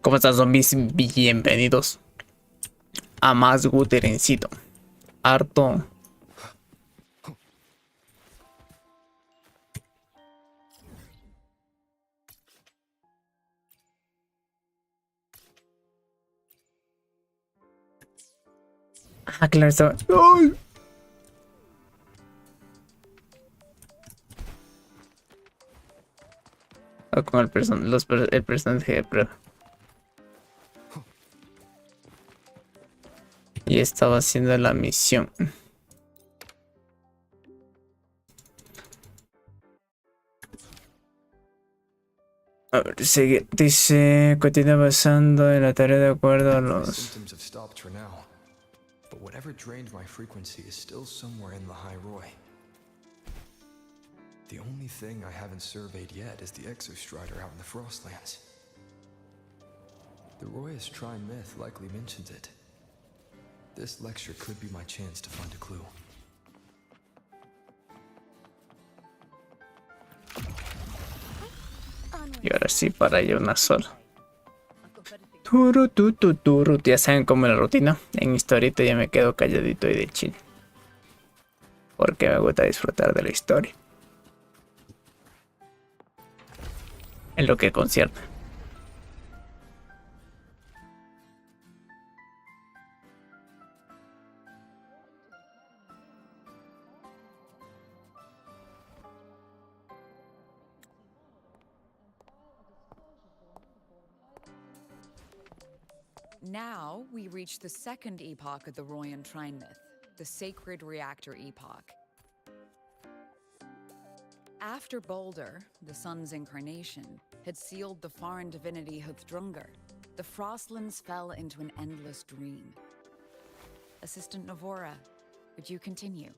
¿Cómo están, zombies? Bienvenidos a más Guterencito. Harto. Ah, claro, estaba. ¡Ay! Ah, con el el personaje de prueba. Y estaba haciendo la misión. A ver, sigue. Dice, continúa avanzando en la tarea de acuerdo a los... But whatever drained my frequency is still somewhere in the high Roy. The only thing I haven't surveyed yet is the exostrider out in the Frostlands. The Roy's Tri-Myth likely mentions it. This lecture could be my chance to find a clue. Y ahora sí, para ello una sola. Ya saben cómo es la rutina. En historieta ya me quedo calladito y de chill. Porque me gusta disfrutar de la historia. En lo que concierne. Now we reach the second epoch of the Royan Trine myth, the Sacred Reactor Epoch. After Balder, the sun's incarnation, had sealed the foreign divinity Huthdrungur, the Frostlands fell into an endless dream. Assistant Navora, would you continue?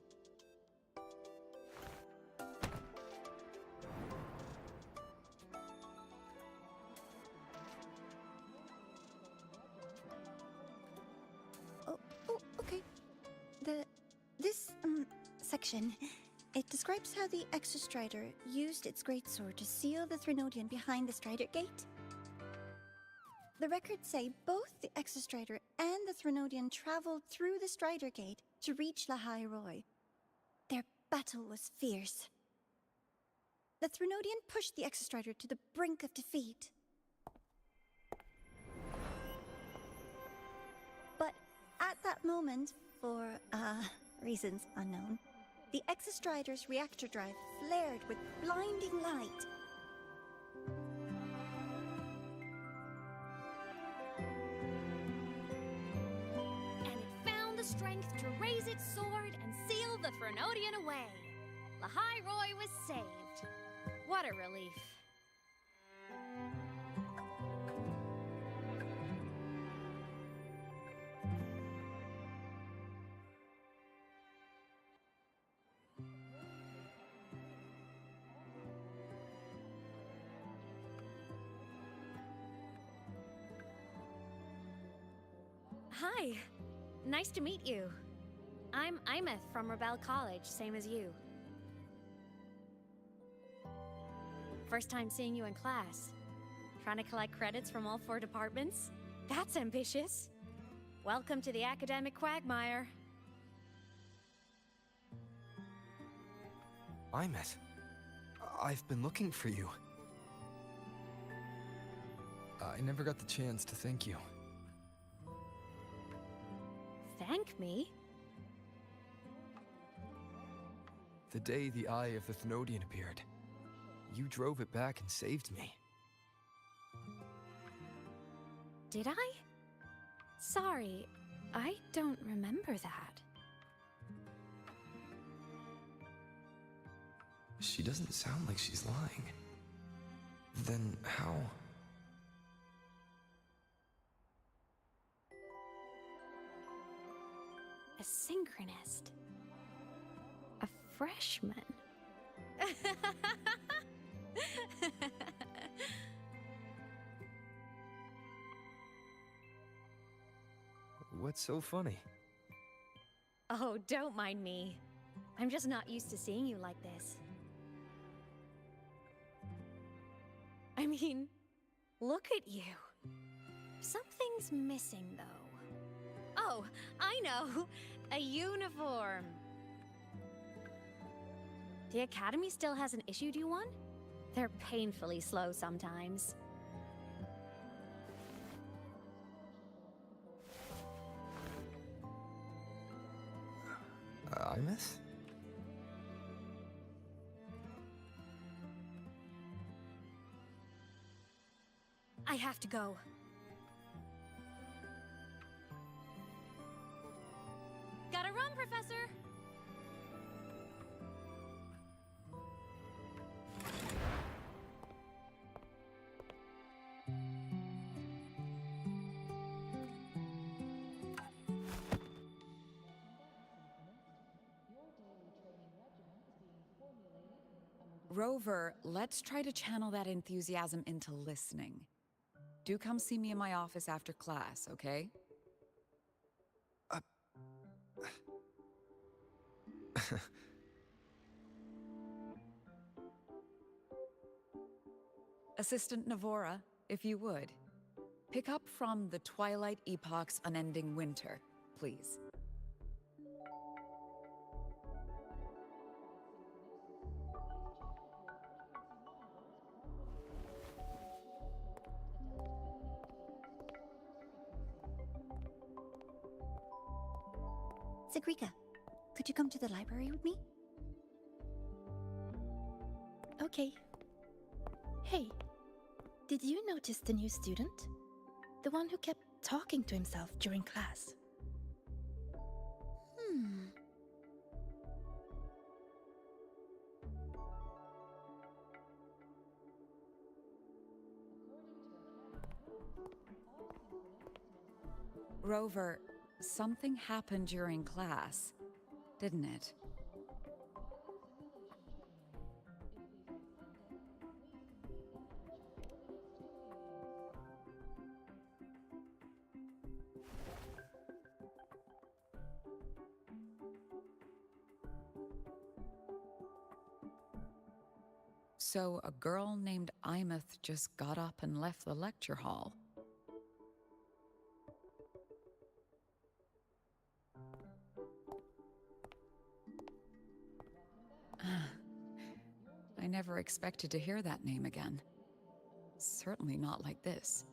This section, it describes how the Exostrider used its greatsword to seal the Threnodian behind the Strider Gate. The records say both the Exostrider and the Threnodian traveled through the Strider Gate to reach Lahai Roy. Their battle was fierce. The Threnodian pushed the Exostrider to the brink of defeat. But at that moment, for, reasons unknown, the Exostrider's reactor drive flared with blinding light. And it found the strength to raise its sword and seal the Threnodian away. Lahai Roy was saved. What a relief. Hi, nice to meet you. I'm Imeth from Rebel College, same as you. First time seeing you in class. Trying to collect credits from all 4 departments? That's ambitious. Welcome to the academic quagmire. Imeth, I've been looking for you. I never got the chance to thank you. Thank me? The day the Eye of the Thenodian appeared, you drove it back and saved me. Did I? Sorry, I don't remember that. She doesn't sound like she's lying. Then how? A synchronist. A freshman. What's so funny? Oh, don't mind me. I'm just not used to seeing you like this. mean, look at you. Something's missing, though. Oh, I know. A uniform. The Academy still hasn't issued you one? They're painfully slow sometimes. I miss? I have to go. Gotta run, Professor! Rover, let's try to channel that enthusiasm into listening. Do come see me in my office after class, okay? Assistant Navora, if you would. Pick up from the Twilight Epoch's Unending Winter, please. Sagrika, could you come to the library with me? Okay. Hey, did you notice the new student? The one who kept talking to himself during class. Rover, something happened during class, didn't it? So a girl named Imeth just got up and left the lecture hall. I never expected to hear that name again. Certainly not like this.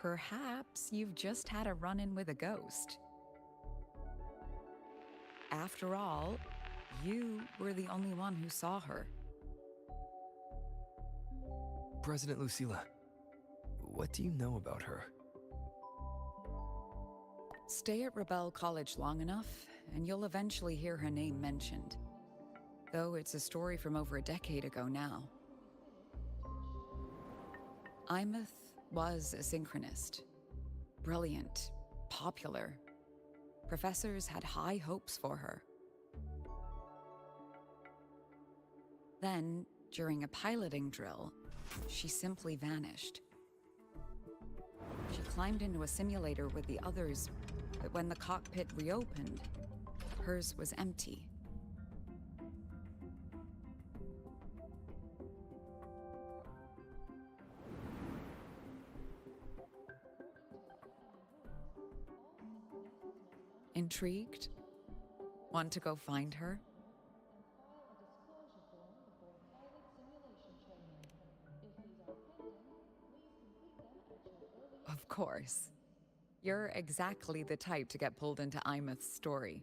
Perhaps you've just had a run-in with a ghost. After all, you were the only one who saw her. President Lucilla, what do you know about her? Stay at Rebel College long enough, and you'll eventually hear her name mentioned. Though it's a story from over a decade ago now. Imeth was a synchronist. Brilliant, popular. Professors had high hopes for her. Then, during a piloting drill, she simply vanished. She climbed into a simulator with the others, but when the cockpit reopened, hers was empty. Intrigued? Want to go find her? Of course. You're exactly the type to get pulled into Imeth's story.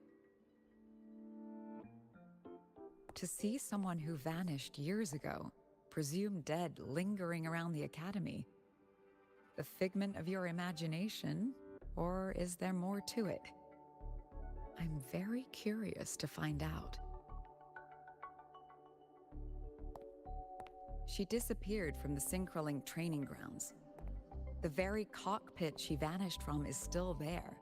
To see someone who vanished years ago, presumed dead, lingering around the Academy, the figment of your imagination, or is there more to it? I'm very curious to find out. She disappeared from the Synchrolink training grounds. The very cockpit she vanished from is still there.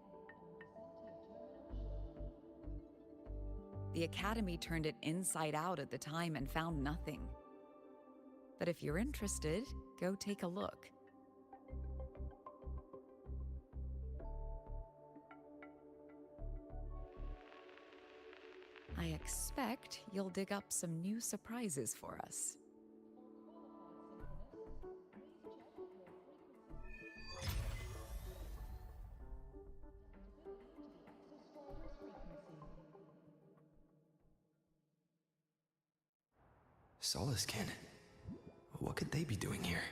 The Academy turned it inside out at the time and found nothing. But if you're interested, go take a look. I expect you'll dig up some new surprises for us. Soliskin. What could they be doing here?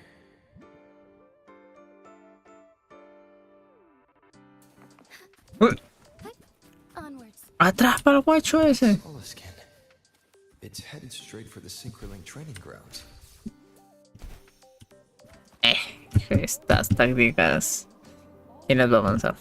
Onwards. Atrás para el guacho ese. Soliskin. It's headed straight for the Synchroling training grounds. Estas tácticas. ¿Quién las va a avanzar?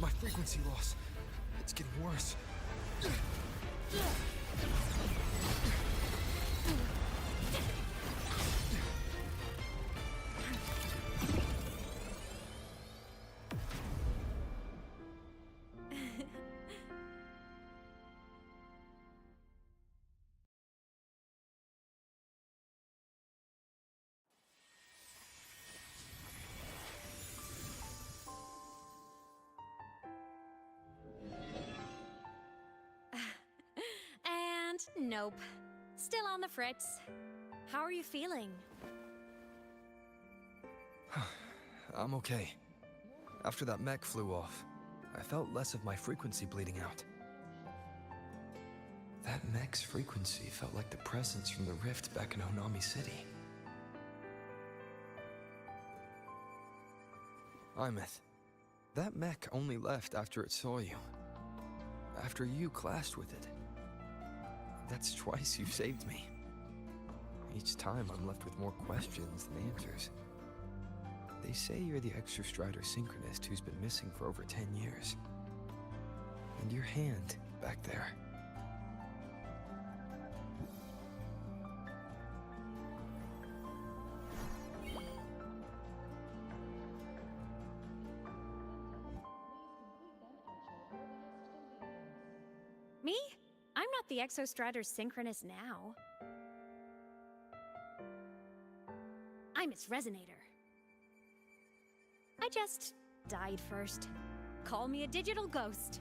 My frequency loss. It's getting worse. And nope. Still on the fritz. How are you feeling? I'm okay. After that mech flew off, I felt less of my frequency bleeding out. That mech's frequency felt like the presence from the rift back in Honami City. Imeth, that mech only left after it saw you. After you clashed with it. That's twice you've saved me. Each time I'm left with more questions than answers. They say you're the Extra Strider synchronist who's been missing for over 10 years. And your hand, back there. Me? I'm not the Exostrator's synchronist now. I'm its resonator. I just died first. Call me a digital ghost.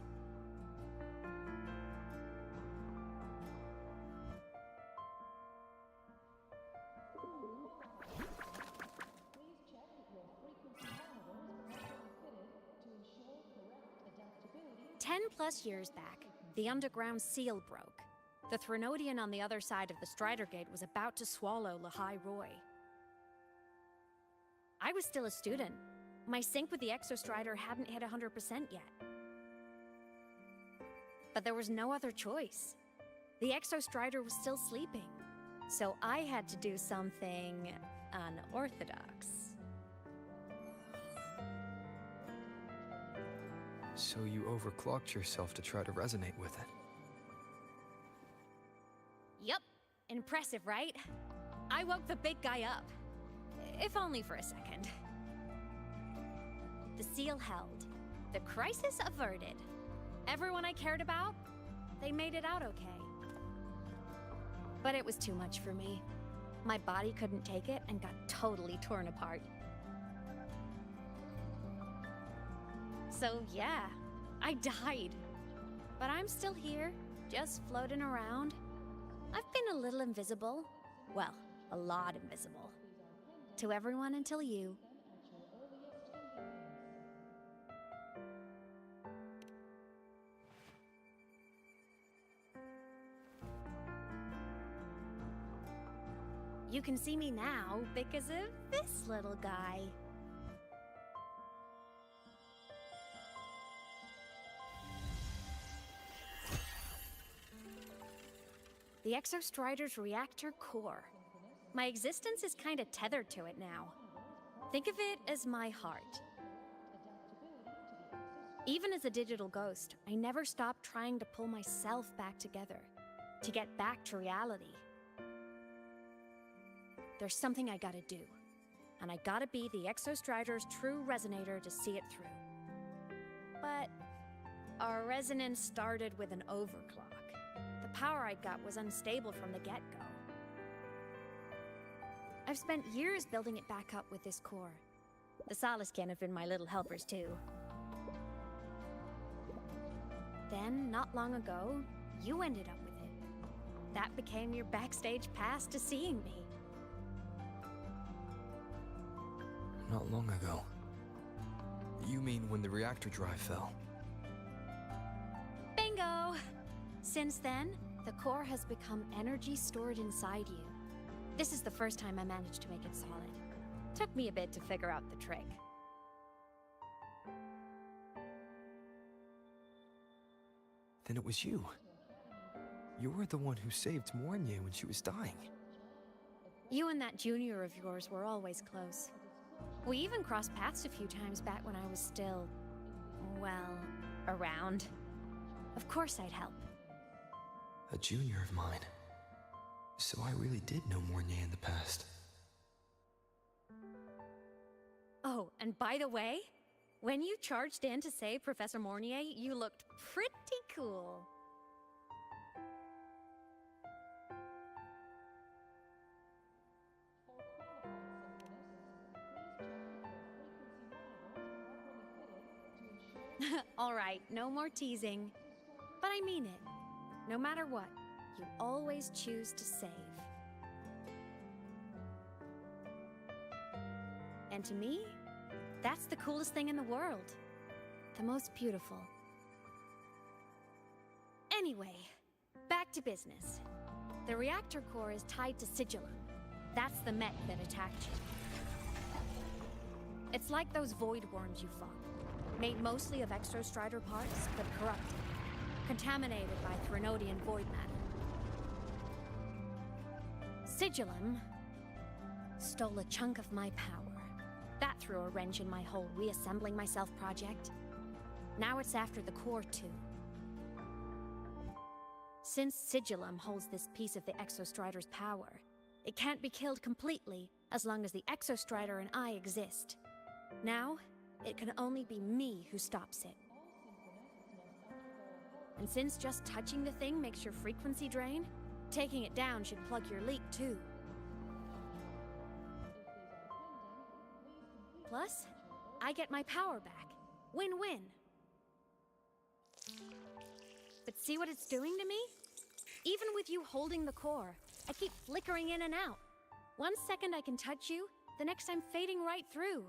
+10 years back, the underground seal broke. The Threnodian on the other side of the Strider Gate was about to swallow Lahai Roy. I was still a student. My sync with the Exostrider hadn't hit 100% yet. But there was no other choice. The Exostrider was still sleeping. So I had to do something unorthodox. So you overclocked yourself to try to resonate with it. Yup. Impressive, right? I woke the big guy up. If only for a second. The seal held. The crisis averted. Everyone I cared about, they made it out okay. But it was too much for me. My body couldn't take it and got totally torn apart. So yeah, I died. But I'm still here, just floating around. I've been a little invisible. Well, a lot invisible. To everyone until you. You can see me now because of this little guy. The Exostrider's reactor core. My existence is kinda tethered to it now. Think of it as my heart. Even as a digital ghost, I never stopped trying to pull myself back together, to get back to reality. There's something I gotta do, and I gotta be the Exostrider's true resonator to see it through. But our resonance started with an overclock. The power I got was unstable from the get-go. I've spent years building it back up with this core. The Soliskin have been my little helpers too. Then, not long ago, you ended up with it. that became your backstage pass to seeing me. Not long ago. You mean when the reactor drive fell? Bingo! Since then, the core has become energy stored inside you. This is the first time I managed to make it solid. Took me a bit to figure out the trick. Then it was you. You were the one who saved Mornier when she was dying. You and that junior of yours were always close. We even crossed paths a few times back when I was still, well, around. Of course I'd help. A junior of mine. So I really did know Mornier in the past. Oh, and by the way, when you charged in to save Professor Mornier, you looked pretty cool. All right, no more teasing. But I mean it. No matter what, you always choose to save. And to me, that's the coolest thing in the world. The most beautiful. Anyway, back to business. The reactor core is tied to Sigillum. That's the mech that attacked you. It's like those void worms you fought. Made mostly of exostrider parts, but corrupted. Contaminated by Threnodian void matter. Sigillum stole a chunk of my power. That threw a wrench in my whole reassembling myself project. Now it's after the core too. Since Sigillum holds this piece of the Exostrider's power, it can't be killed completely as long as the Exostrider and I exist. Now, it can only be me who stops it. And since just touching the thing makes your frequency drain, taking it down should plug your leak too. Plus, I get my power back. Win-win. But see what it's doing to me? Even with you holding the core, I keep flickering in and out. 1 second I can touch you, the next I'm fading right through.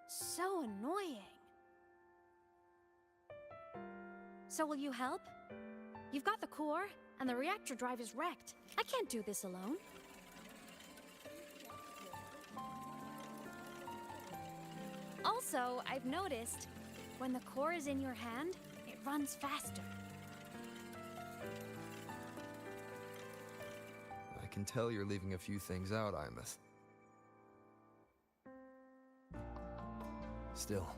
So annoying. So will you help? You've got the core, and the reactor drive is wrecked. I can't do this alone. Also, I've noticed, when the core is in your hand, it runs faster. I can tell you're leaving a few things out, Imeth. Still,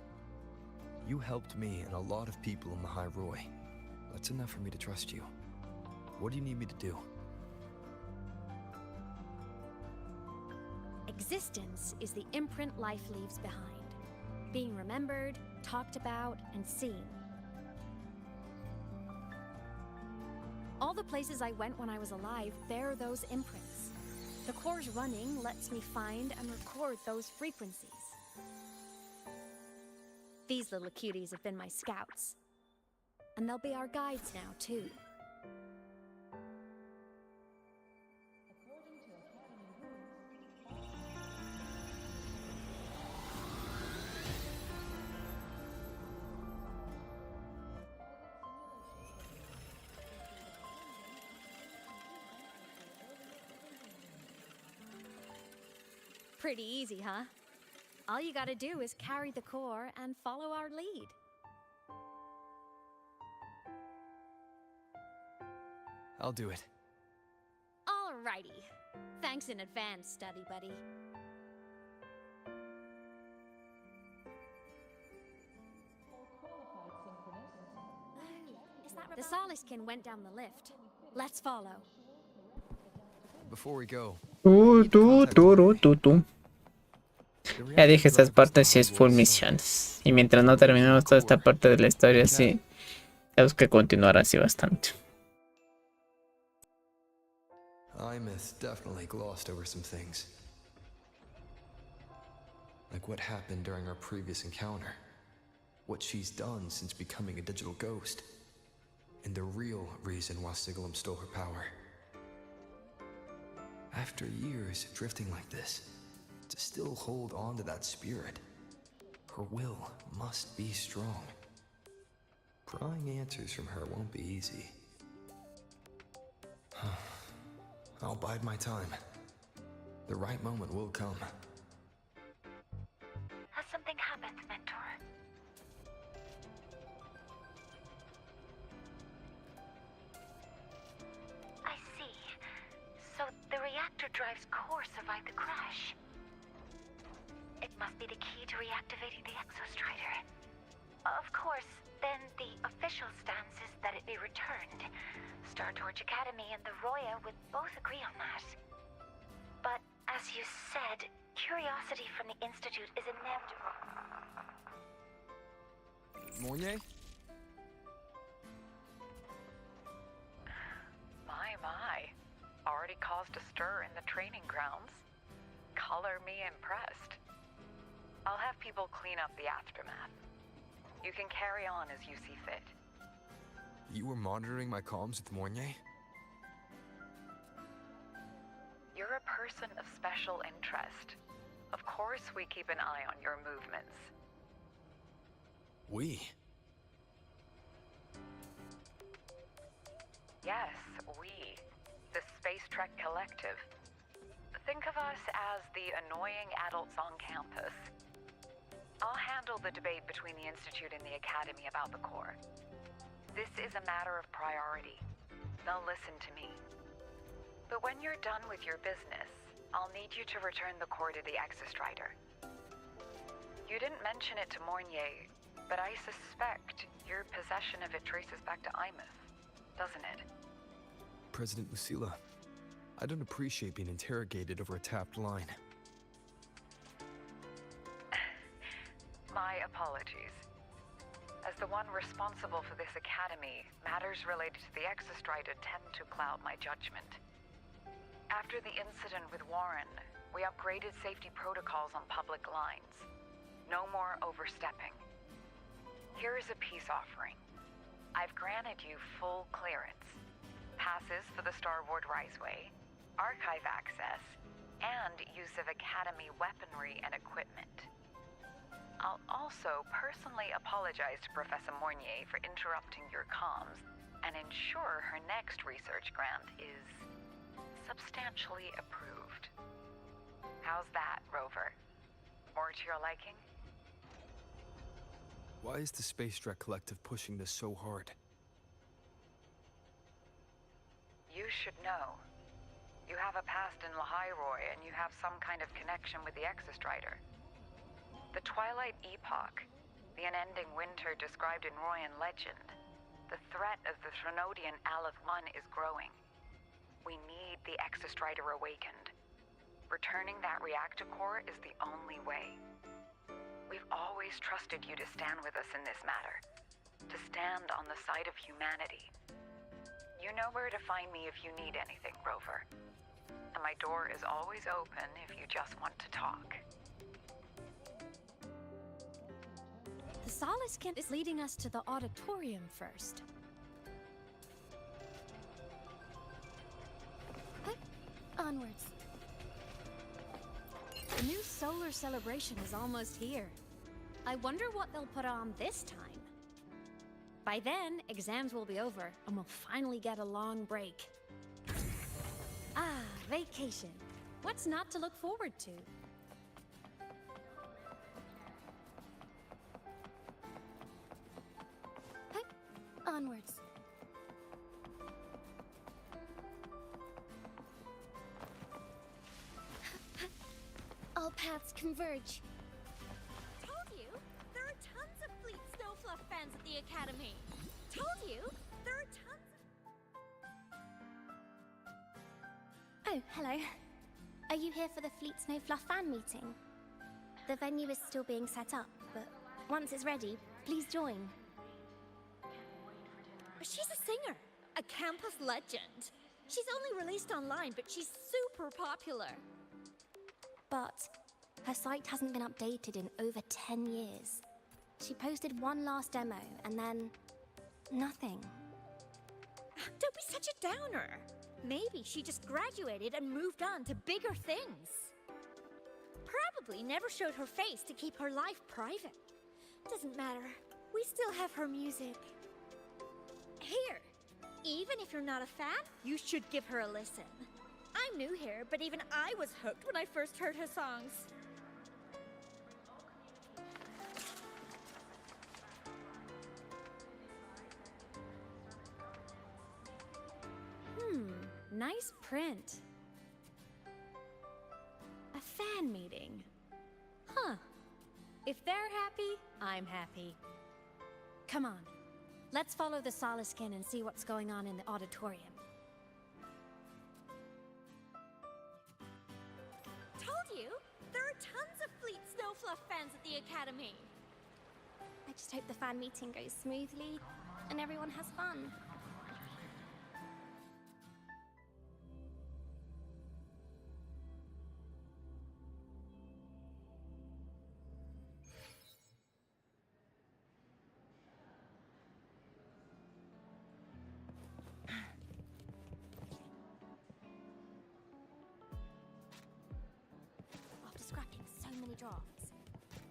you helped me and a lot of people in the High Roy. That's enough for me to trust you. What do you need me to do? Existence is the imprint life leaves behind. Being remembered, talked about, and seen. All the places I went when I was alive bear those imprints. The core's running lets me find and record those frequencies. These little cuties have been my scouts. And they'll be our guides now, too. Pretty easy, huh? All you gotta do is carry the core and follow our lead. I'll do it. Alrighty. Thanks in advance, study buddy. The Soliskin went down the lift. Let's follow. Before we go, Ya dije, estas partes sí es full misiones. Y mientras no terminemos toda esta parte de la historia, sí tenemos que continuar así bastante. Imeth definitely glossed over some things. Like what happened during our previous encounter. What she's done since becoming a digital ghost. And the real reason why Sigillum stole her power. After years of drifting like this, to still hold on to that spirit, her will must be strong. Prying answers from her won't be easy. I'll bide my time. The right moment will come. Has something happened, Mentor? I see. So the reactor drive's core survived the crash. It must be the key to reactivating the exostrider. Of course, then the official stance is that it be returned. Star Torch Academy and the Roya would both agree on that. But as you said, curiosity from the Institute is inevitable. Mornier? My. Already caused a stir in the training grounds. Color me impressed. I'll have people clean up the aftermath. You can carry on as you see fit. You were monitoring my comms with Mornier? You're a person of special interest. Of course we keep an eye on your movements. We? Yes, we. The Space Trek Collective. Think of us as the annoying adults on campus. I'll handle the debate between the Institute and the Academy about the core. This is a matter of priority. They'll listen to me. But when you're done with your business, I'll need you to return the core to the exostrider. You didn't mention it to Mornier, but I suspect your possession of it traces back to Imeth, doesn't it? President Lucilla, I don't appreciate being interrogated over a tapped line. My apologies. As the one responsible for this academy, matters related to the exostrider tend to cloud my judgment. After the incident with Warren, we upgraded safety protocols on public lines. No more overstepping. Here is a peace offering. I've granted you full clearance. Passes for the Starboard Riseway, archive access, and use of Academy weaponry and equipment. I'll also personally apologize to Professor Mornier for interrupting your comms and ensure her next research grant is substantially approved. How's that, Rover? More to your liking? Why is the Space Trek Collective pushing this so hard? You should know. You have a past in Lahiroy, and you have some kind of connection with the exostrider. The Twilight Epoch, the unending winter described in Royan legend, the threat of the Threnodian Aleth I is growing. We need the exostrider awakened. Returning that reactor core is the only way. We've always trusted you to stand with us in this matter, to stand on the side of humanity. You know where to find me if you need anything, Rover. And my door is always open if you just want to talk. The Solace Camp is leading us to the auditorium first. Onwards. The new solar celebration is almost here. I wonder what they'll put on this time. By then, exams will be over, and we'll finally get a long break. Ah, vacation. What's not to look forward to? Onwards. All paths converge. Told you, there are tons of Fleet Snowfluff fans at the Academy. Told you, there are tons of... Oh, hello. Are you here for the Fleet Snowfluff fan meeting? The venue is still being set up, but once it's ready, please join. She's a singer, a campus legend. She's only released online, but she's super popular. But her site hasn't been updated in over 10 years. She posted one last demo, and then nothing. Don't be such a downer. Maybe she just graduated and moved on to bigger things. Probably never showed her face to keep her life private. Doesn't matter. We still have her music. Here, even if you're not a fan, you should give her a listen. I'm new here, but even I was hooked when I first heard her songs. Nice print. A fan meeting. Huh. If they're happy, I'm happy. Come on. Let's follow the Soliskin and see what's going on in the auditorium. Told you! There are tons of Fleet Snowfluff fans at the Academy. I just hope the fan meeting goes smoothly and everyone has fun. After scrapping so many drafts.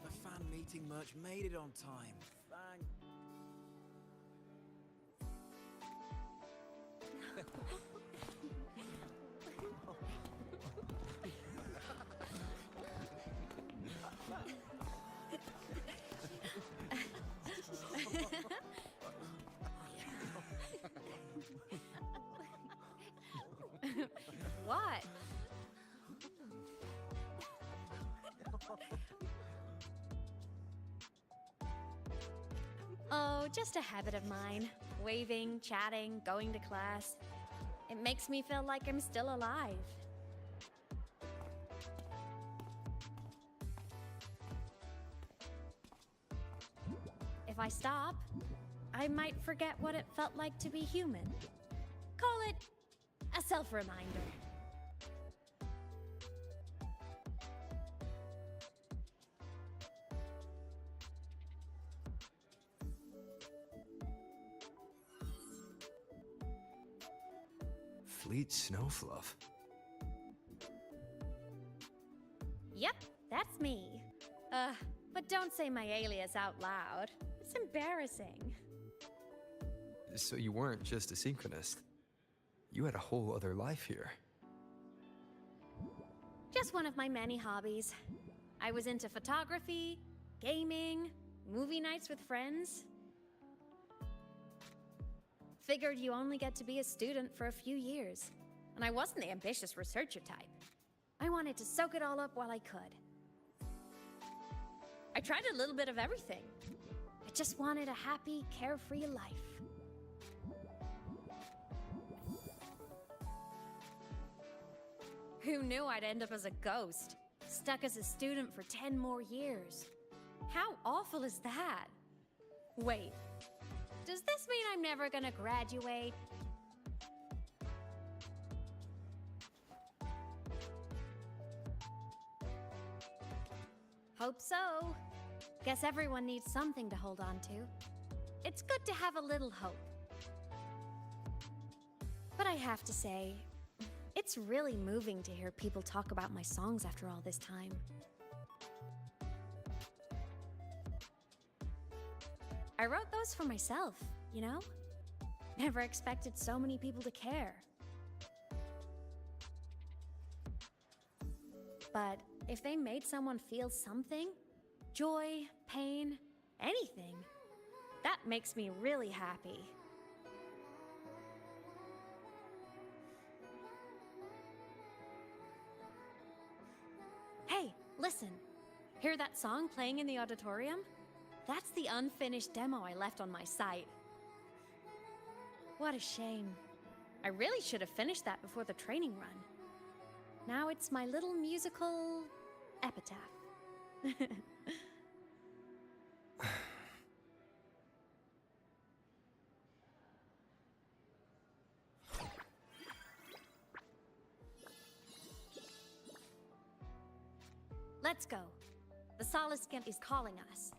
The fan meeting merch made it on time. Thank... What? Oh, just a habit of mine. Waving, chatting, going to class. It makes me feel like I'm still alive. If I stop, I might forget what it felt like to be human. Call it a self-reminder. Fleet Snowfluff. Yep, that's me. But don't say my alias out loud. It's embarrassing. So you weren't just a synchronist. You had a whole other life here. Just one of my many hobbies. I was into photography, gaming, movie nights with friends. Figured you only get to be a student for a few years. And I wasn't the ambitious researcher type. I wanted to soak it all up while I could. I tried a little bit of everything. I just wanted a happy, carefree life. Who knew I'd end up as a ghost? Stuck as a student for 10 more years. How awful is that? Wait, does this mean I'm never gonna graduate? Hope so. Guess everyone needs something to hold on to. It's good to have a little hope. But I have to say, it's really moving to hear people talk about my songs after all this time. I wrote those for myself, you know? Never expected so many people to care. But if they made someone feel something, joy, pain, anything, that makes me really happy. Hey, listen. Hear that song playing in the auditorium? That's the unfinished demo I left on my site. What a shame. I really should have finished that before the training run. Now it's my little musical epitaph. Let's go. The Soliskin is calling us.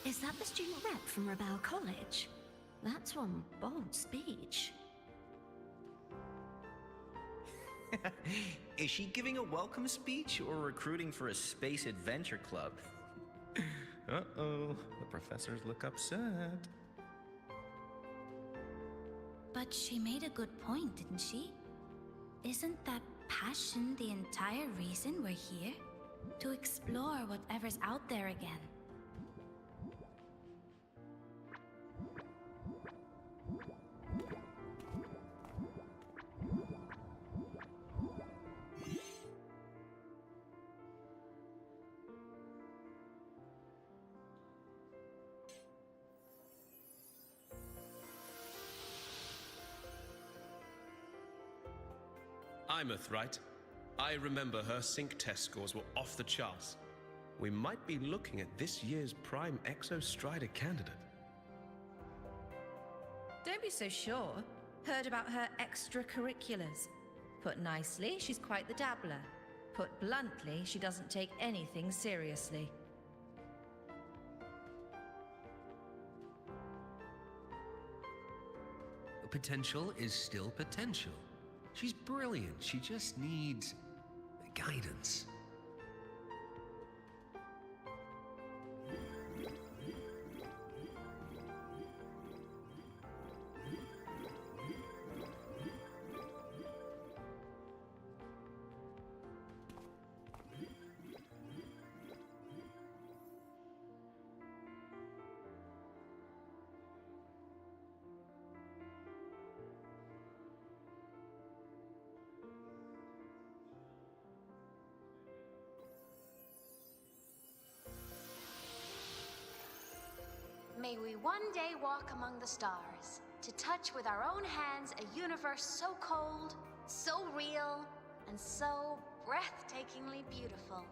Is that the student rep from Rebel College? That's one bold speech. Is she giving a welcome speech or recruiting for a space adventure club? Uh-oh, the professors look upset. But she made a good point, didn't she? Isn't that passion the entire reason we're here? To explore whatever's out there again. Imeth, right? I remember her sync test scores were off the charts. We might be looking at this year's prime Exostrider candidate. Don't be so sure. Heard about her extracurriculars. Put nicely, she's quite the dabbler. Put bluntly, she doesn't take anything seriously. Potential is still potential. She's brilliant. She just needs guidance. May we one day walk among the stars, to touch with our own hands a universe so cold, so real, and so breathtakingly beautiful.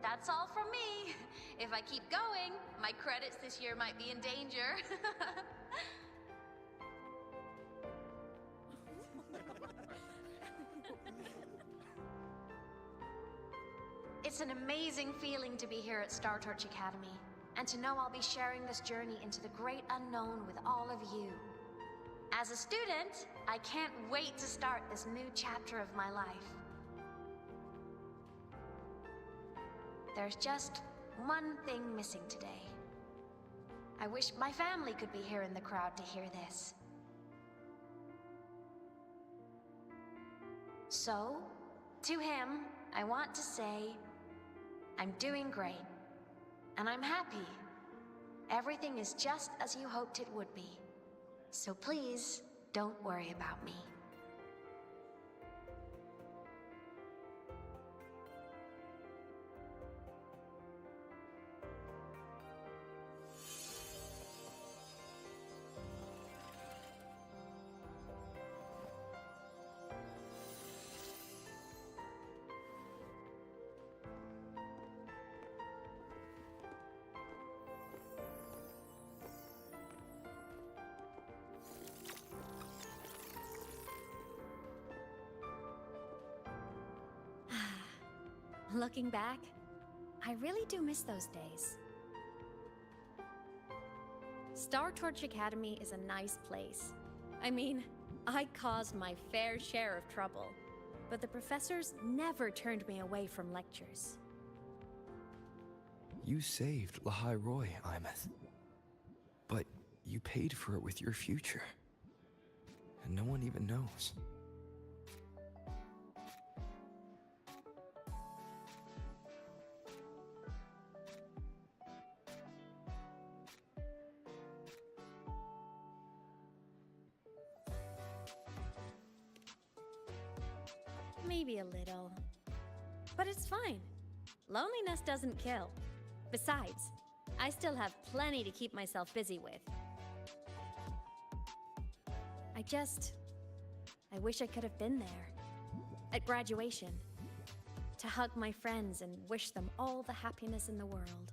That's all from me. If I keep going, my credits this year might be in danger. It's an amazing feeling to be here at Star Torch Academy, and to know I'll be sharing this journey into the great unknown with all of you. As a student, I can't wait to start this new chapter of my life. There's just one thing missing today. I wish my family could be here in the crowd to hear this. So, to him, I want to say, I'm doing great, and I'm happy. Everything is just as you hoped it would be. So please, don't worry about me. Looking back, I really do miss those days. Star Torch Academy is a nice place. I mean, I caused my fair share of trouble, but the professors never turned me away from lectures. You saved Lahai Roy, Imeth. But you paid for it with your future. And no one even knows. Maybe a little. But it's fine. Loneliness doesn't kill. Besides, I still have plenty to keep myself busy with. I wish I could have been there. At graduation. To hug my friends and wish them all the happiness in the world.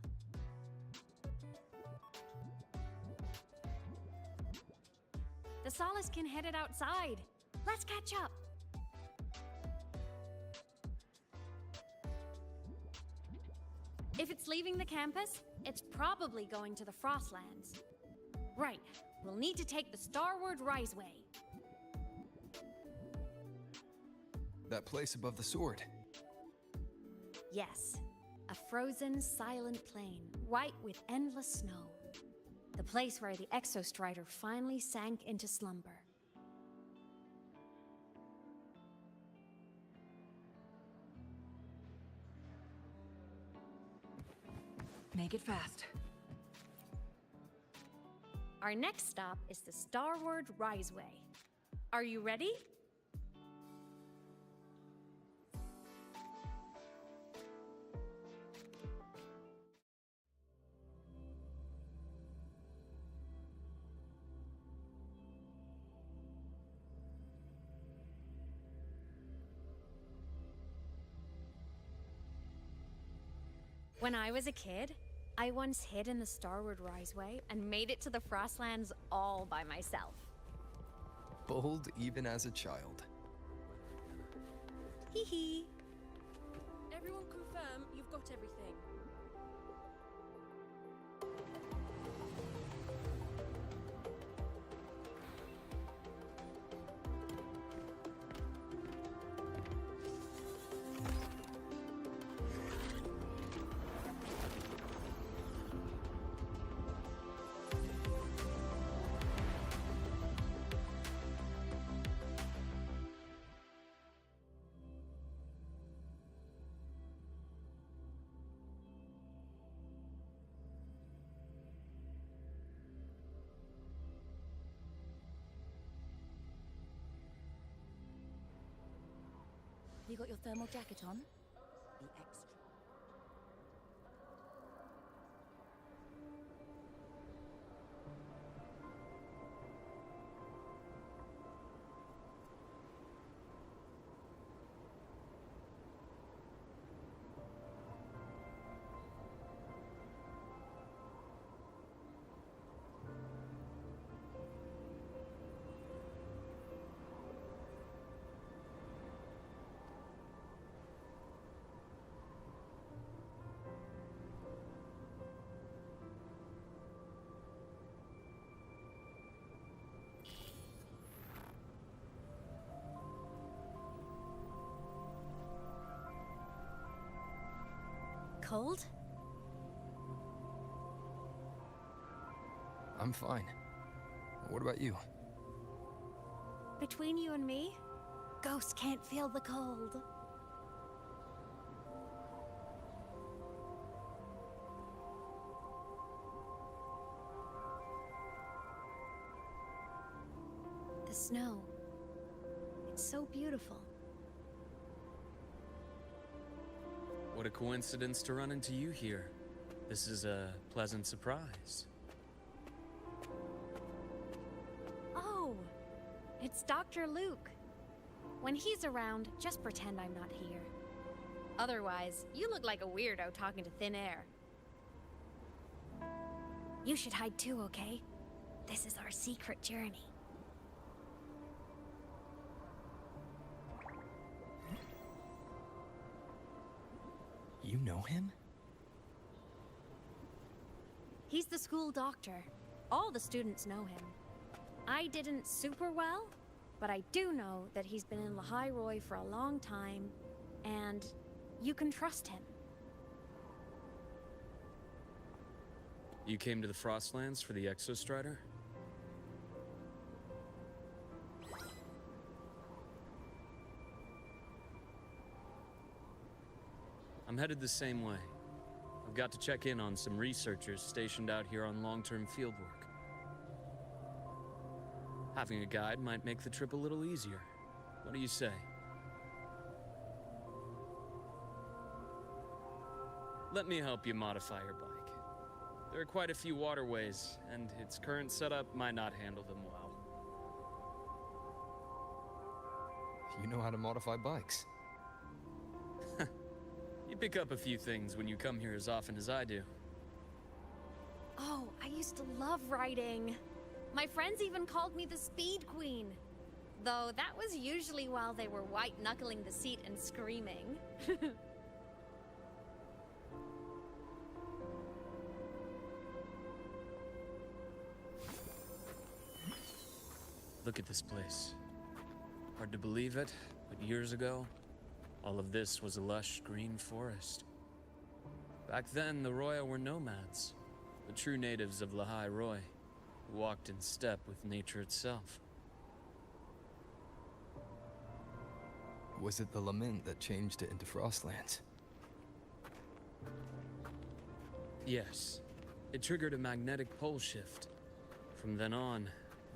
The Solace can headed outside. Let's catch up. If it's leaving the campus, it's probably going to the Frostlands. Right. We'll need to take the Starward Riseway. That place above the sword. Yes. A frozen, silent plain, white with endless snow. The place where the Exostrider finally sank into slumber. Make it fast. Our next stop is the Starward Riseway. Are you ready? When I was a kid, I once hid in the Starward Riseway and made it to the Frostlands all by myself. Bold even as a child. Hee hee. Everyone confirm you've got everything. You got your thermal jacket on? The extra. Cold? I'm fine. What about you? Between you and me, ghosts can't feel the cold. The snow. It's so beautiful. What a coincidence to run into you here. This is a pleasant surprise. Oh, it's Dr. Luke. When he's around, just pretend I'm not here. Otherwise, you look like a weirdo talking to thin air. You should hide too, okay? This is our secret journey. You know him? He's the school doctor. All the students know him. I didn't super well, but I do know that he's been in Lehigh Roy for a long time, and you can trust him. You came to the Frostlands for the Exostrider? I'm headed the same way. I've got to check in on some researchers stationed out here on long-term fieldwork. Having a guide might make the trip a little easier. What do you say? Let me help you modify your bike. There are quite a few waterways, and its current setup might not handle them well. You know how to modify bikes. You pick up a few things when you come here as often as I do. Oh, I used to love riding. My friends even called me the Speed Queen. Though that was usually while they were white-knuckling the seat and screaming. Look at this place. Hard to believe it, but years ago, all of this was a lush green forest. Back then, the Roya were nomads, the true natives of Lahai Roy, who walked in step with nature itself. Was it the lament that changed it into Frostlands? Yes, it triggered a magnetic pole shift. From then on,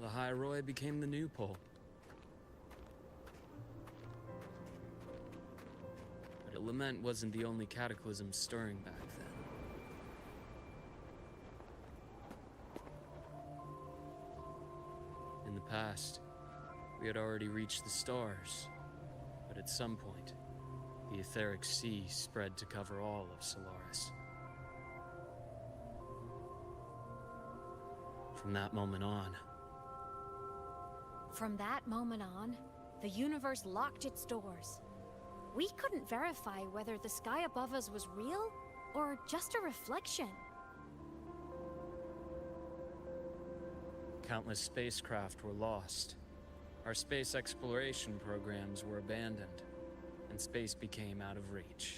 Lahai Roy became the new pole. But a lament wasn't the only cataclysm stirring back then. In the past, we had already reached the stars, but at some point, the etheric sea spread to cover all of Solaris. From that moment on, the universe locked its doors. We couldn't verify whether the sky above us was real or just a reflection. countless spacecraft were lost. Our space exploration programs were abandoned, and space became out of reach.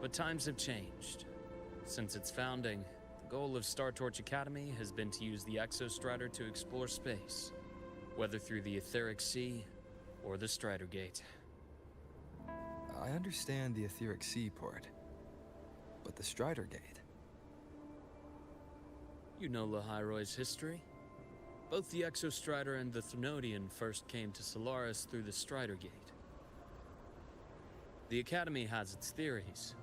But times have changed. Since its founding, the goal of Star Torch Academy has been to use the Exostrider to explore space, whether through the Etheric Sea or the Strider Gate. I understand the Etheric Sea part, but the Strider Gate? You know Lahai-Roy's history. Both the Exostrider and the Thenodian first came to Solaris through the Strider Gate. The Academy has its theories,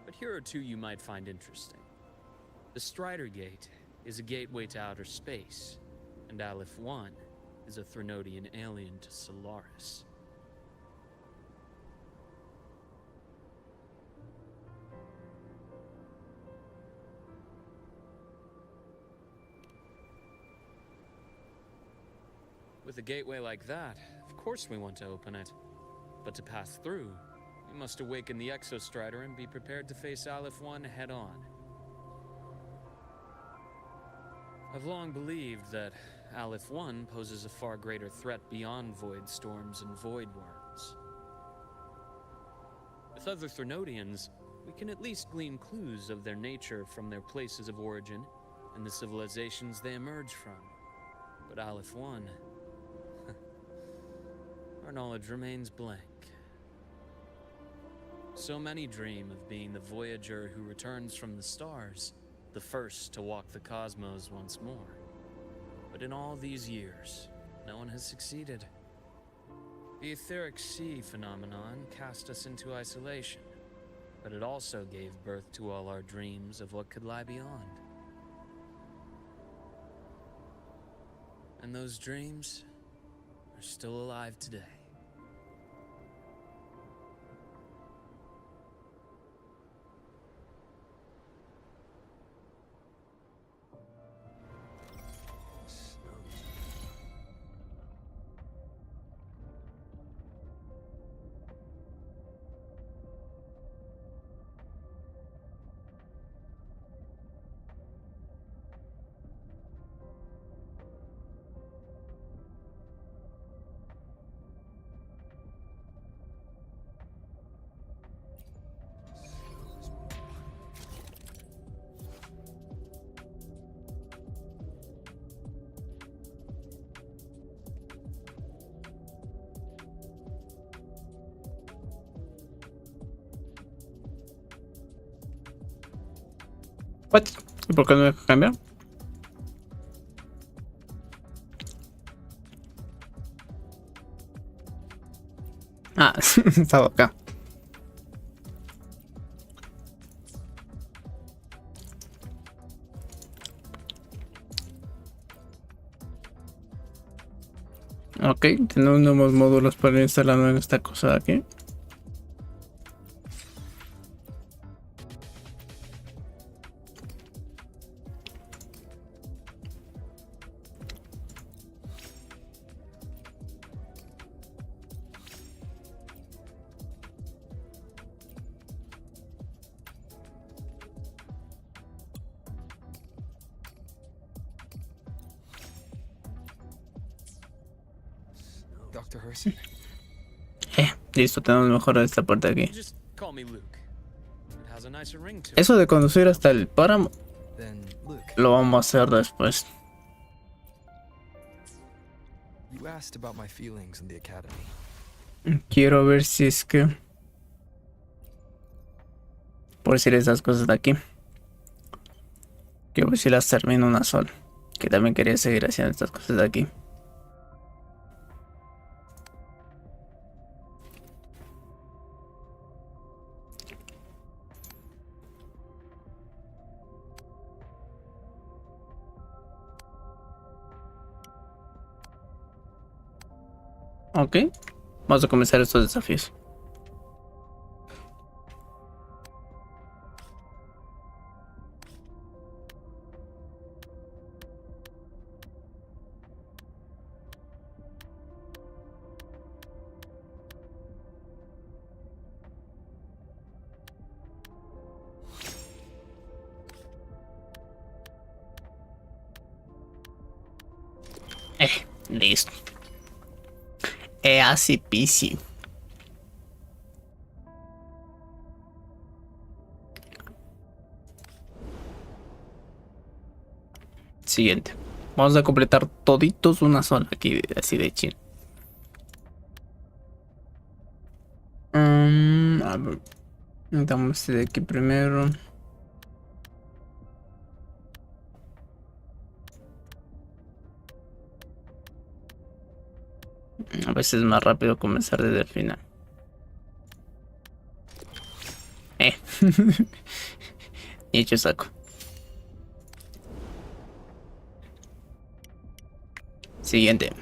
but here are two you might find interesting. The Strider Gate is a gateway to outer space, and Aleph 1 is a Thenodian alien to Solaris. With a gateway like that, of course we want to open it. But to pass through, we must awaken the Exostrider and be prepared to face Aleph 1 head-on. I've long believed that Aleph 1 poses a far greater threat beyond void storms and void worms. With other Thenodians, we can at least glean clues of their nature from their places of origin and the civilizations they emerge from. But Aleph 1... our knowledge remains blank. So many dream of being the Voyager who returns from the stars, the first to walk the cosmos once more. But in all these years, no one has succeeded. The Etheric Sea phenomenon cast us into isolation, but it also gave birth to all our dreams of what could lie beyond. And those dreams are still alive today. What? ¿Y por qué no deja cambiar? Ah, estaba acá. Ok, tenemos nuevos módulos para ir instalando en esta cosa de aquí. Dr. Herson. Listo, tenemos mejor esta parte aquí. Just call me Luke. It has a nicer ring to it. Eso de conducir hasta el páramo Then, Luke, lo vamos a hacer después. you asked about my feelings in the academy. Quiero ver si es que... Por decir esas cosas de aquí. Quiero ver si las termino una sola. Que también quería seguir haciendo estas cosas de aquí. Ok, vamos a comenzar estos desafíos. Listo. Así peasy. Siguiente. Vamos a completar toditos una sola aquí, así de chill. A ver. Damos este de aquí primero. A veces es más rápido comenzar desde el final. Y hecho saco. Siguiente.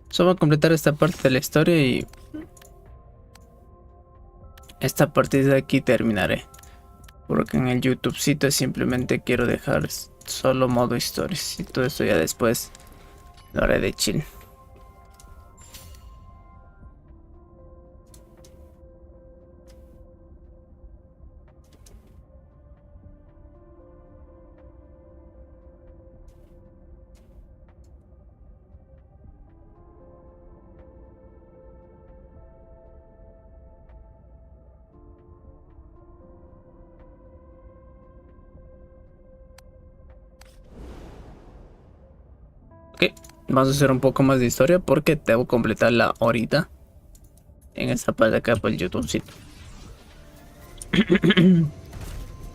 Solo voy a completar esta parte de la historia y esta partida de aquí terminaré. Porque en el YouTubecito simplemente quiero dejar solo modo historias. Y todo esto ya después lo haré de chill. Ok, vamos a hacer un poco más de historia porque debo completarla ahorita. En esta parte de acá por el YouTubecito.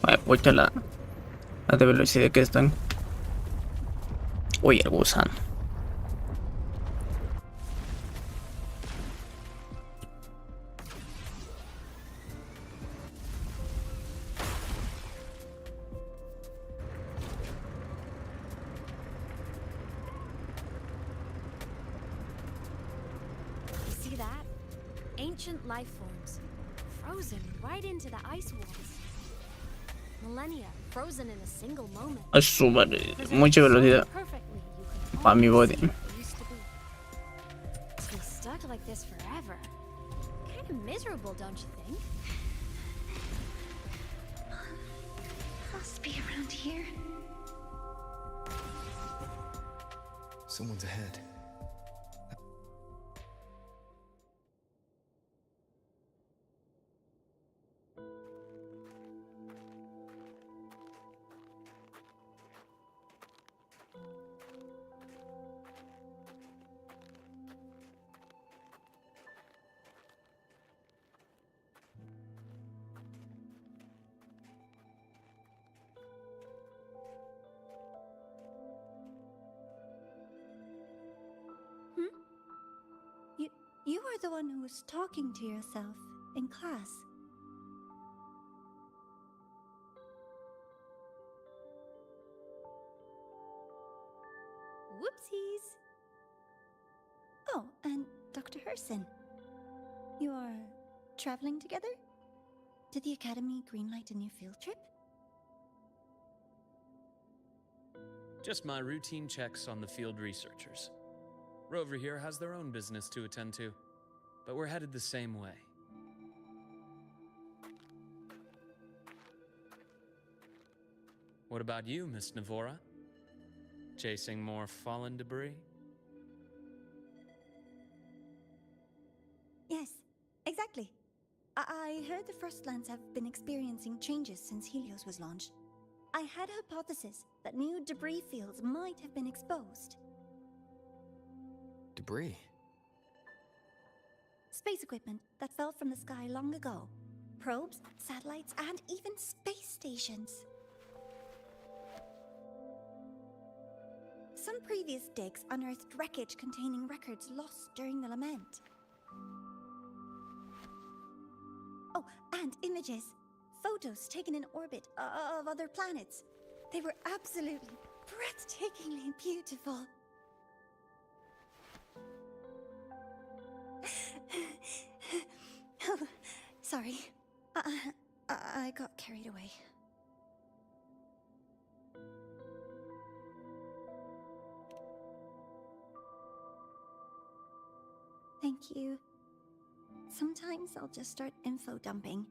Vaya, pucha la de velocidad que están. Uy, el gusano. Ancient life forms, frozen right into the ice walls. Millennia frozen in a single moment. A su madre, mucha velocidad para mi body. To be stuck like this forever. Kind of miserable, don't you think? Must be around here. Someone's ahead. You are the one who was talking to yourself in class. Whoopsies. Oh, and Dr. Herson. You are traveling together? Did the Academy greenlight a new field trip? Just my routine checks on the field researchers. Rover here has their own business to attend to, but we're headed the same way. What about you, Miss Navora? Chasing more fallen debris? Yes, exactly. I heard the Frostlands have been experiencing changes since Helios was launched. I had a hypothesis that new debris fields might have been exposed. Debris? Space equipment that fell from the sky long ago. Probes, satellites, and even space stations. Some previous digs unearthed wreckage containing records lost during the lament. Oh, and images. Photos taken in orbit of other planets. They were absolutely breathtakingly beautiful. Oh, sorry. I got carried away. Thank you. Sometimes I'll just start info dumping.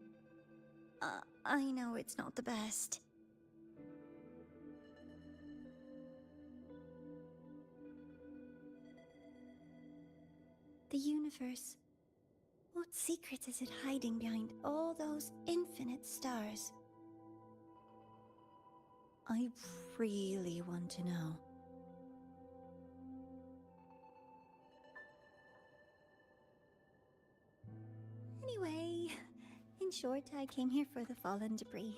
I know it's not the best. The universe. What secret is it hiding behind all those infinite stars? I really want to know. Anyway, in short, I came here for the fallen debris.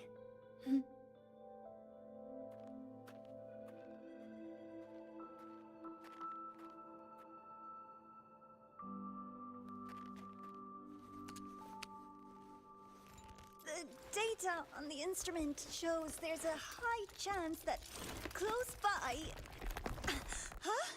The data on the instrument shows there's a high chance that close by... Huh?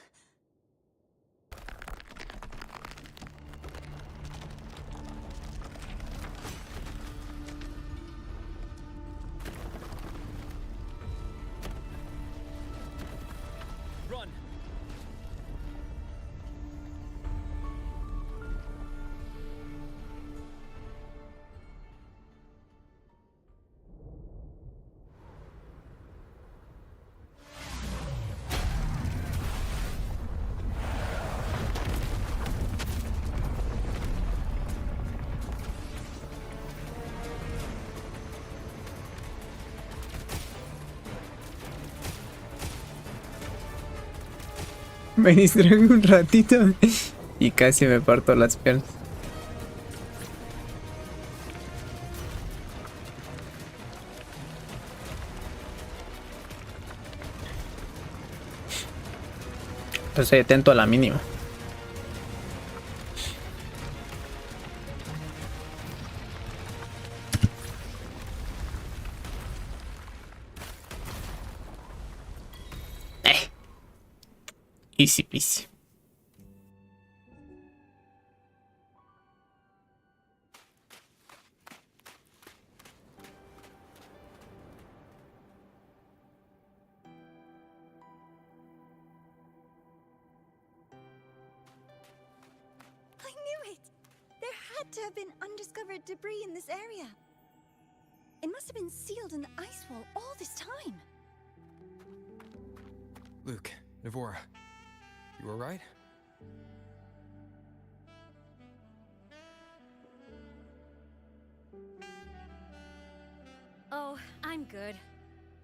Run! Me distraigo un ratito y casi me parto las piernas. Estoy atento a la mínima. Easy peasy. I knew it! There had to have been undiscovered debris in this area. It must have been sealed in the ice wall all this time. Luke, Navora, you alright? Oh, I'm good.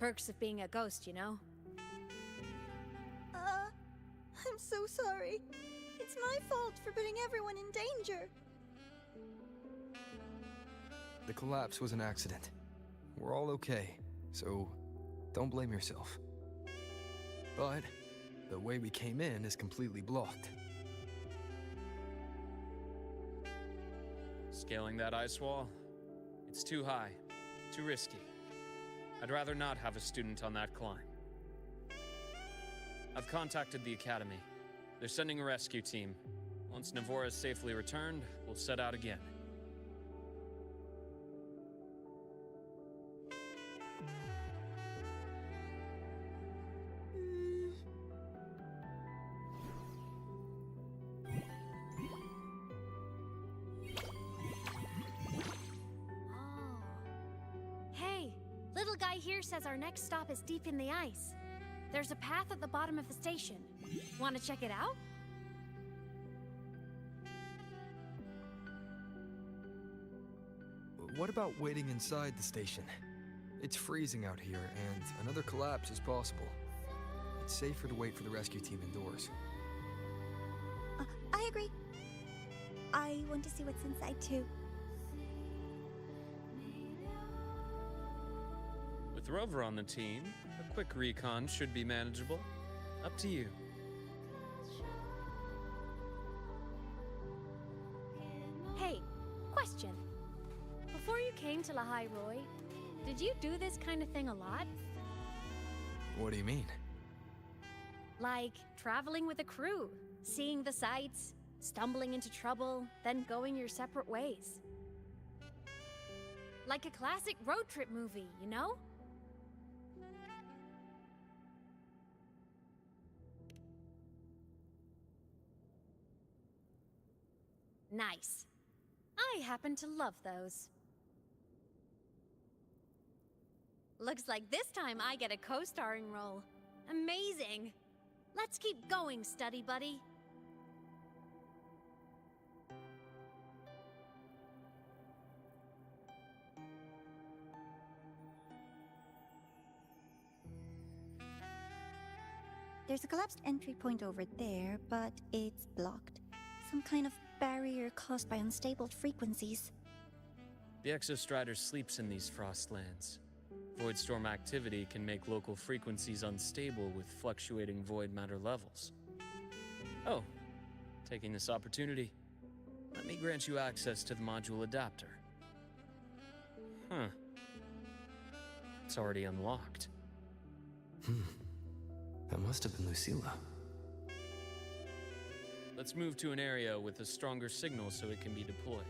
Perks of being a ghost, you know? I'm so sorry. It's my fault for putting everyone in danger. The collapse was an accident. We're all okay, so don't blame yourself. But the way we came in is completely blocked. Scaling that ice wall? It's too high, too risky. I'd rather not have a student on that climb. I've contacted the Academy. They're sending a rescue team. Once Navora is safely returned, we'll set out again. Hey, little guy guy here says our next stop is deep in the ice. There's a path at the bottom of the station. Want to check it out? What about waiting inside the station? It's freezing out here, and another collapse is possible. It's safer to wait for the rescue team indoors. I agree. I want to see what's inside too. With Rover on the team, a quick recon should be manageable. Up to you. Hey, question. Before you came to Lahai Roy, did you do this kind of thing a lot? What do you mean? Like traveling with a crew, seeing the sights, stumbling into trouble, then going your separate ways. Like a classic road trip movie, you know? Nice. I happen to love those. Looks like this time I get a co-starring role. Amazing! Let's keep going, study buddy. There's a collapsed entry point over there, but it's blocked. Some kind of barrier caused by unstable frequencies. The Exostrider sleeps in these frostlands. Void storm activity can make local frequencies unstable with fluctuating void matter levels. Oh, taking this opportunity, let me grant you access to the module adapter. Huh. It's already unlocked. That must have been Lucilla. Let's move to an area with a stronger signal so it can be deployed.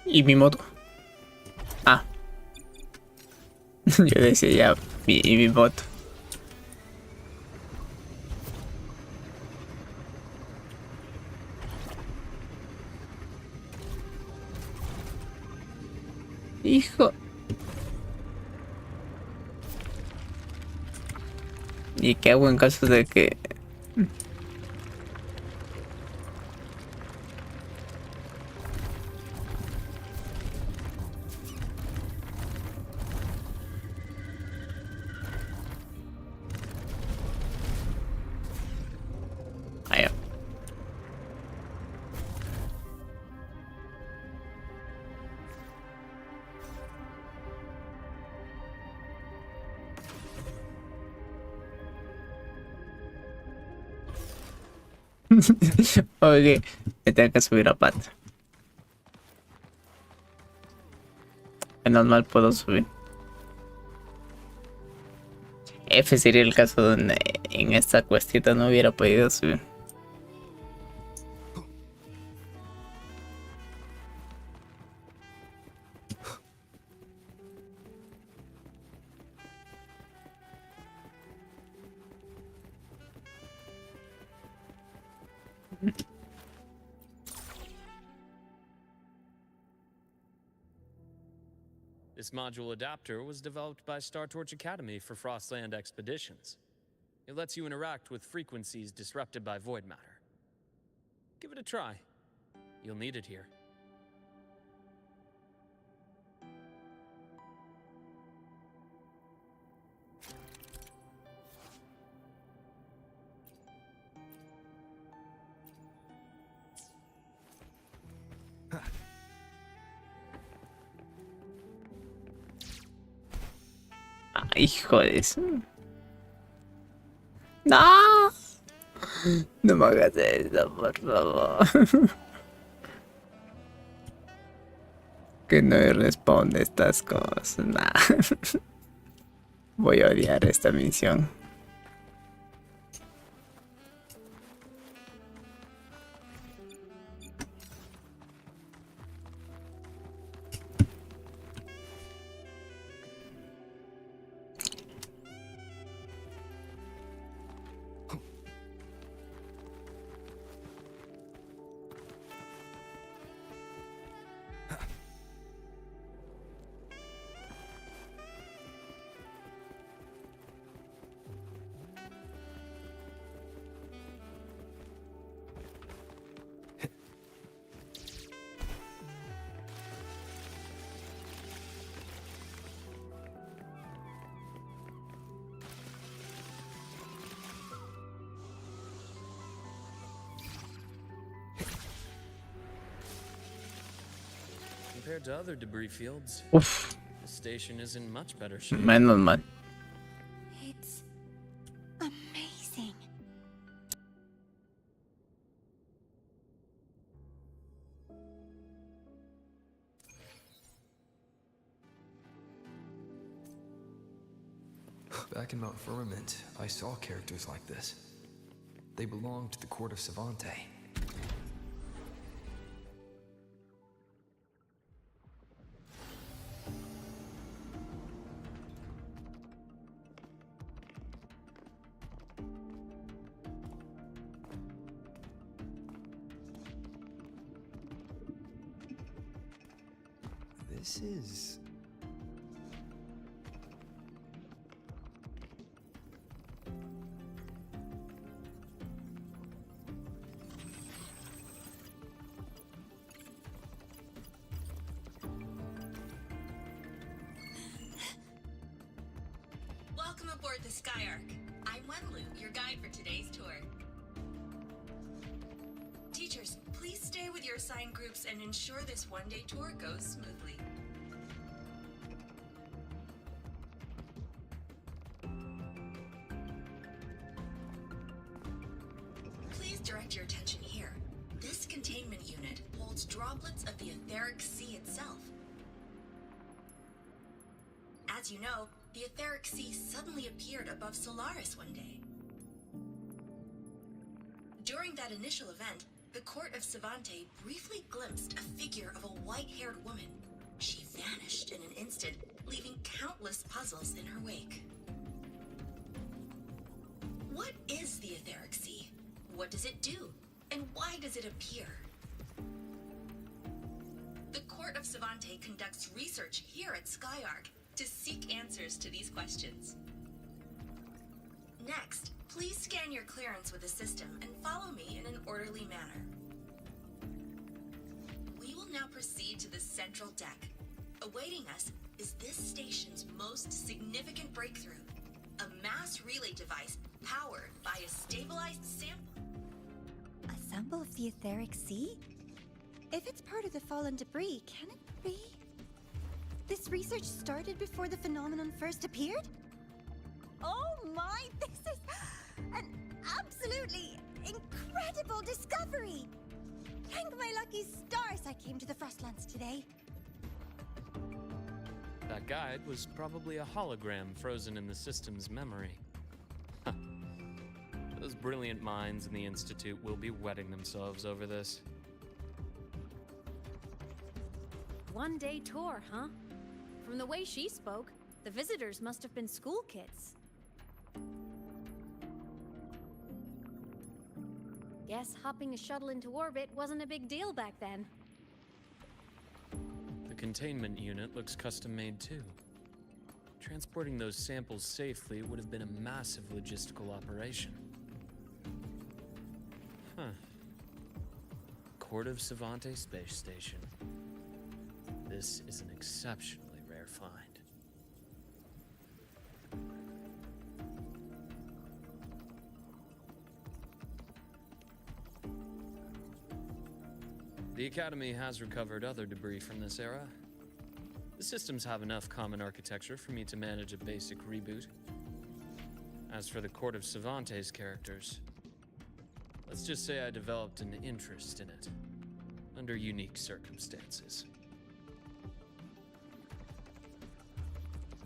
¿Y mi moto? Ah. Yo decía ya, ¿y mi moto? Hijo. ¿Y qué hago en caso de que... Ahí va. Oye, me tengo que subir a pata. Menos mal puedo subir. F sería el caso donde en esta cuestita no hubiera podido subir. This module adapter was developed by Star Torch Academy for Frostland expeditions. It lets you interact with frequencies disrupted by void matter. Give it a try. You'll need it here. Hijo de eso. No. No me hagas eso, por favor. Que no responde estas cosas. Nah. Voy a odiar esta misión. compared to other debris fields, Uf, the station is in much better shape. menos mal. It's amazing. Back in Mount Firmament, I saw characters like this. They belonged to the court of Savante. This is... Welcome aboard the Skyark. I'm Wenlu, your guide for today's tour. Teachers, please stay with your assigned groups and ensure this one-day tour goes smoothly. Please direct your attention here. This containment unit holds droplets of the etheric sea itself. As you know, the etheric sea suddenly appeared above Solaris one day. During that initial event, the court of Savante briefly glimpsed a figure of a white-haired woman. She vanished in an instant, leaving countless puzzles in her wake. What is the etheric sea? What does it do? And why does it appear? The court of Savante conducts research here at Skyark to seek answers to these questions. Next, please scan your clearance with the system and follow me in an orderly manner. We will now proceed to the central deck. Awaiting us is this station's most significant breakthrough, a mass relay device powered by a stabilized sample. A sample of the etheric sea? If it's part of the fallen debris, can it be? This research started before the phenomenon first appeared? Oh my, this is an absolutely incredible discovery! Thank my lucky stars I came to the Frostlands today. That guide was probably a hologram frozen in the system's memory. Those brilliant minds in the Institute will be wetting themselves over this. One-day tour, huh? From the way she spoke, the visitors must have been school kids. Guess hopping a shuttle into orbit wasn't a big deal back then. The containment unit looks custom-made too. Transporting those samples safely would have been a massive logistical operation. Huh. Court of Savante Space Station. This is an exceptionally rare find. The Academy has recovered other debris from this era. The systems have enough common architecture for me to manage a basic reboot. As for the Court of Savante's characters, let's just say I developed an interest in it, under unique circumstances.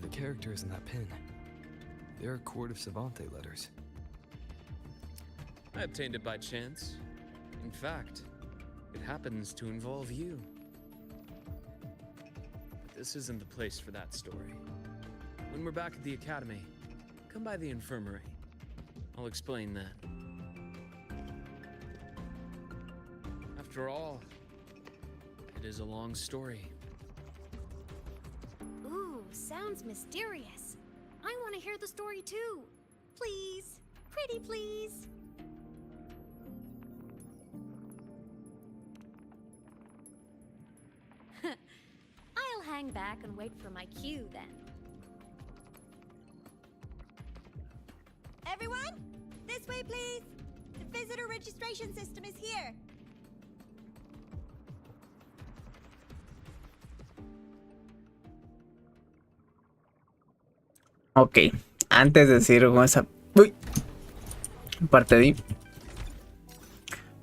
The characters in that pin, they're Court of Savante letters. I obtained it by chance. In fact, it happens to involve you. But this isn't the place for that story. When we're back at the Academy, come by the infirmary. I'll explain then. After all, it is a long story. Ooh, sounds mysterious. I want to hear the story too. Please, pretty please. I'll hang back and wait for my cue then. Everyone, this way please. The visitor registration system is here. Ok, antes de seguir con esa parte de...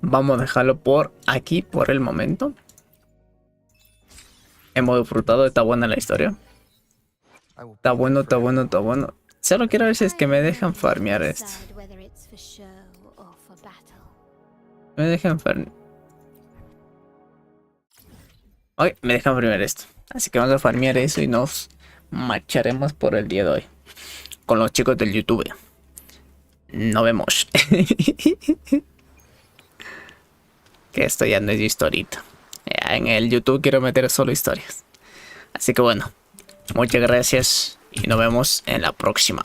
Vamos a dejarlo por aquí por el momento. Hemos disfrutado, está buena la historia. Está bueno, está bueno, está bueno. Solo quiero ver si es que me dejan farmear esto. Me dejan farmear. Ok, me dejan farmear esto. Así que vamos a farmear eso y nos marcharemos por el día de hoy. Con los chicos del YouTube. Nos vemos. Que esto ya no es historita. En el YouTube quiero meter solo historias. Así que bueno, muchas gracias y nos vemos en la próxima.